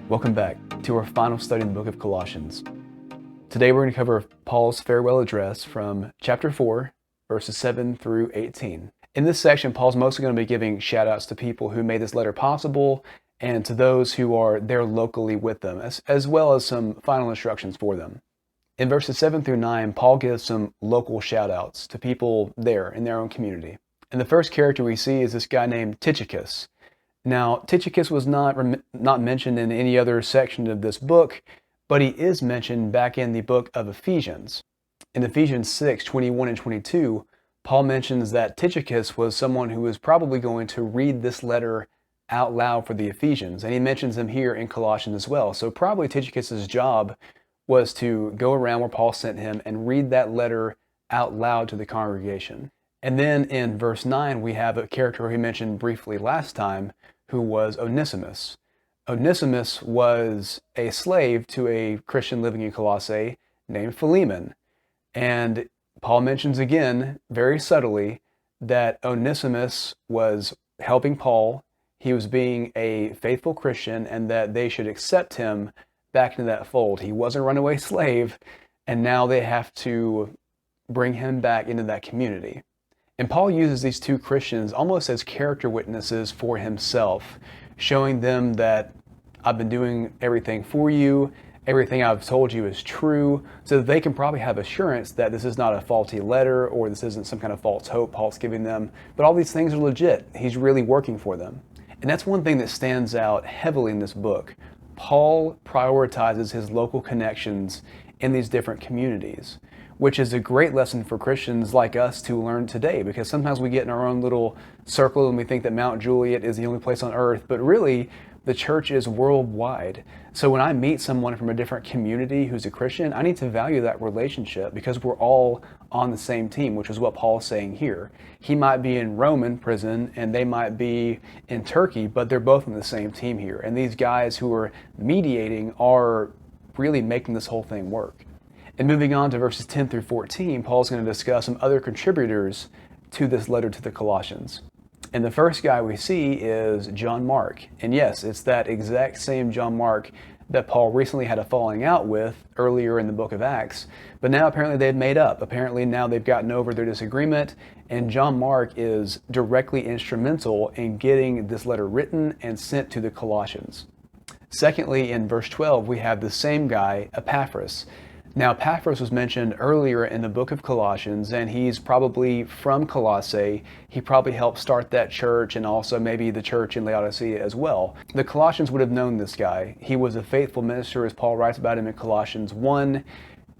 Welcome back to our final study in the book of Colossians. Today we're going to cover Paul's farewell address from chapter 4, verses 7 through 18. In this section, Paul's mostly going to be giving shout-outs to people who made this letter possible and to those who are there locally with them, as well as some final instructions for them. In verses 7 through 9, Paul gives some local shout-outs to people there in their own community. And the first character we see is this guy named Tychicus. Now, Tychicus was not mentioned in any other section of this book, but he is mentioned back in the book of Ephesians. In Ephesians 6, 21 and 22, Paul mentions that Tychicus was someone who was probably going to read this letter out loud for the Ephesians, and he mentions him here in Colossians as well. So probably Tychicus's job was to go around where Paul sent him and read that letter out loud to the congregation. And then in verse 9, we have a character he mentioned briefly last time, who was Onesimus. Onesimus was a slave to a Christian living in Colossae named Philemon. And Paul mentions again, very subtly, that Onesimus was helping Paul. He was being a faithful Christian and that they should accept him back into that fold. He was a runaway slave, and now they have to bring him back into that community. And Paul uses these two Christians almost as character witnesses for himself, showing them that I've been doing everything for you, everything I've told you is true, so that they can probably have assurance that this is not a faulty letter or this isn't some kind of false hope Paul's giving them, but all these things are legit. He's really working for them. And that's one thing that stands out heavily in this book. Paul prioritizes his local connections in these different communities, which is a great lesson for Christians like us to learn today, because sometimes we get in our own little circle and we think that Mount Juliet is the only place on earth, but really the church is worldwide. So when I meet someone from a different community who's a Christian, I need to value that relationship because we're all on the same team, which is what Paul's saying here. He might be in Roman prison and they might be in Turkey, but they're both on the same team here. And these guys who are mediating are really making this whole thing work. And moving on to verses 10 through 14, Paul's going to discuss some other contributors to this letter to the Colossians. And the first guy we see is John Mark. And yes, it's that exact same John Mark that Paul recently had a falling out with earlier in the book of Acts. But now apparently they've made up. Apparently now they've gotten over their disagreement, and John Mark is directly instrumental in getting this letter written and sent to the Colossians. Secondly, in verse 12, we have the same guy, Epaphras. Now, Epaphras was mentioned earlier in the book of Colossians, and he's probably from Colossae. He probably helped start that church and also maybe the church in Laodicea as well. The Colossians would have known this guy. He was a faithful minister, as Paul writes about him in Colossians 1,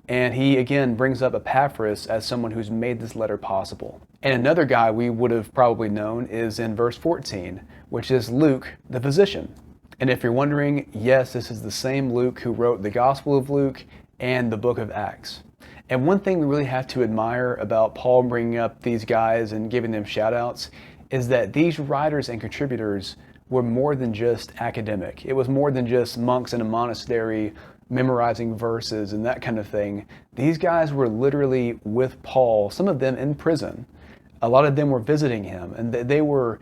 and he again brings up Epaphras as someone who's made this letter possible. And another guy we would have probably known is in verse 14, which is Luke, the physician. And if you're wondering, yes, this is the same Luke who wrote the Gospel of Luke and the book of Acts. And one thing we really have to admire about Paul bringing up these guys and giving them shout outs is that these writers and contributors were more than just academic. It was more than just monks in a monastery memorizing verses and that kind of thing. These guys were literally with Paul, some of them in prison. A lot of them were visiting him, and they were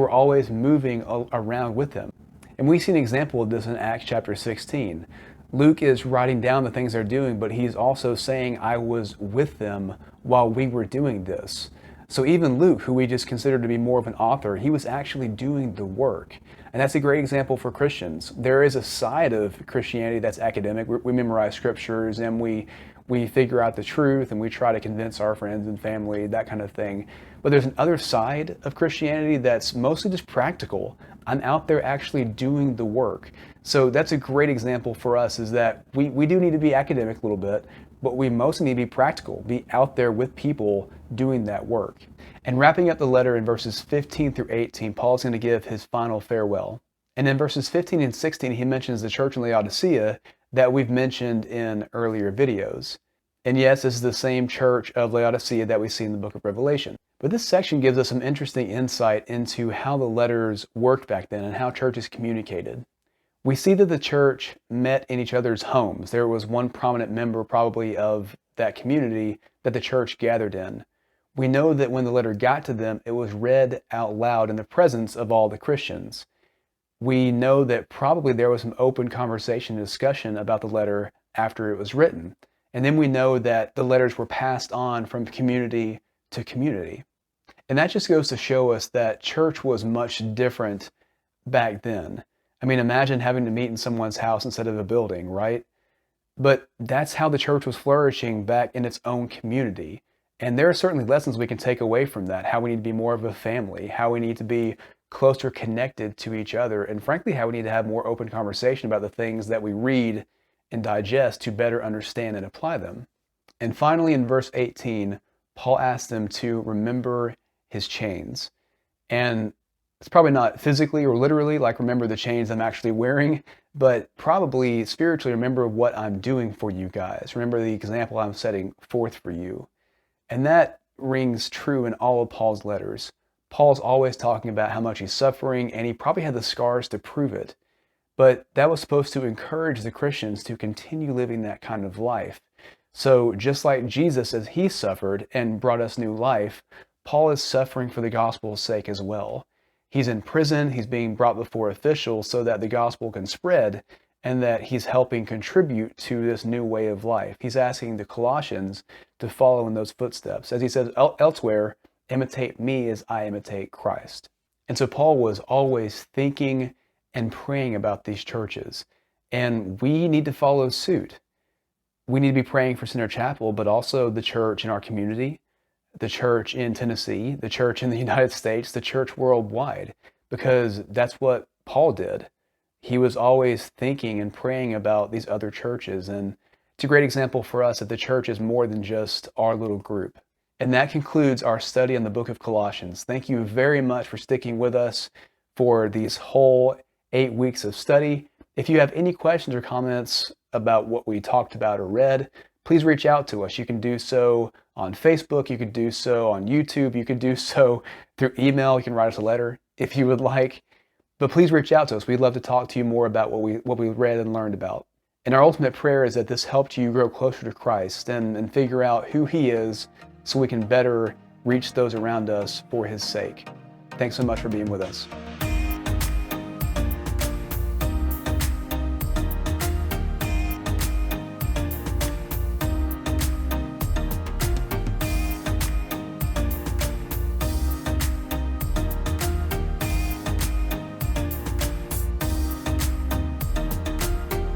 always moving around with him. And we see an example of this in Acts chapter 16. Luke is writing down the things they're doing, but he's also saying, I was with them while we were doing this. So even Luke, who we just consider to be more of an author, he was actually doing the work. And that's a great example for Christians. There is a side of Christianity that's academic. We memorize scriptures and we figure out the truth and we try to convince our friends and family, that kind of thing. But there's an other side of Christianity that's mostly just practical. I'm out there actually doing the work. So that's a great example for us, is that we do need to be academic a little bit, but we mostly need to be practical, be out there with people doing that work. And wrapping up the letter in verses 15 through 18, Paul's going to give his final farewell. And in verses 15 and 16, he mentions the church in Laodicea that we've mentioned in earlier videos. And yes, this is the same church of Laodicea that we see in the book of Revelation. But this section gives us some interesting insight into how the letters worked back then and how churches communicated. We see that the church met in each other's homes. There was one prominent member probably of that community that the church gathered in. We know that when the letter got to them, it was read out loud in the presence of all the Christians. we know that probably there was some open conversation and discussion about the letter after it was written. And then we know that the letters were passed on from community to community. And that just goes to show us that church was much different back then. I mean, imagine having to meet in someone's house instead of a building, right? But that's how the church was flourishing back in its own community. And there are certainly lessons we can take away from that, how we need to be more of a family, how we need to be closer connected to each other, and frankly, how we need to have more open conversation about the things that we read and digest to better understand and apply them. And finally, in verse 18, Paul asks them to remember his chains. And it's probably not physically or literally, like remember the chains I'm actually wearing, but probably spiritually remember what I'm doing for you guys. Remember the example I'm setting forth for you. And that rings true in all of Paul's letters. Paul's always talking about how much he's suffering, and he probably had the scars to prove it. But that was supposed to encourage the Christians to continue living that kind of life. So just like Jesus, as he suffered and brought us new life, Paul is suffering for the gospel's sake as well. He's in prison, he's being brought before officials so that the gospel can spread, and that he's helping contribute to this new way of life. He's asking the Colossians to follow in those footsteps. As he says elsewhere, imitate me as I imitate Christ. And so Paul was always thinking and praying about these churches. And we need to follow suit. We need to be praying for Center Chapel, but also the church in our community, the church in Tennessee, the church in the United States, the church worldwide, because that's what Paul did. He was always thinking and praying about these other churches. And it's a great example for us that the church is more than just our little group. And that concludes our study on the book of Colossians. Thank you very much for sticking with us for these whole 8 weeks of study. If you have any questions or comments about what we talked about or read, please reach out to us. You can do so on Facebook, you could do so on YouTube, you could do so through email, you can write us a letter if you would like. But please reach out to us. We'd love to talk to you more about what we read and learned about. And our ultimate prayer is that this helped you grow closer to Christ and figure out who he is so we can better reach those around us for his sake. Thanks so much for being with us.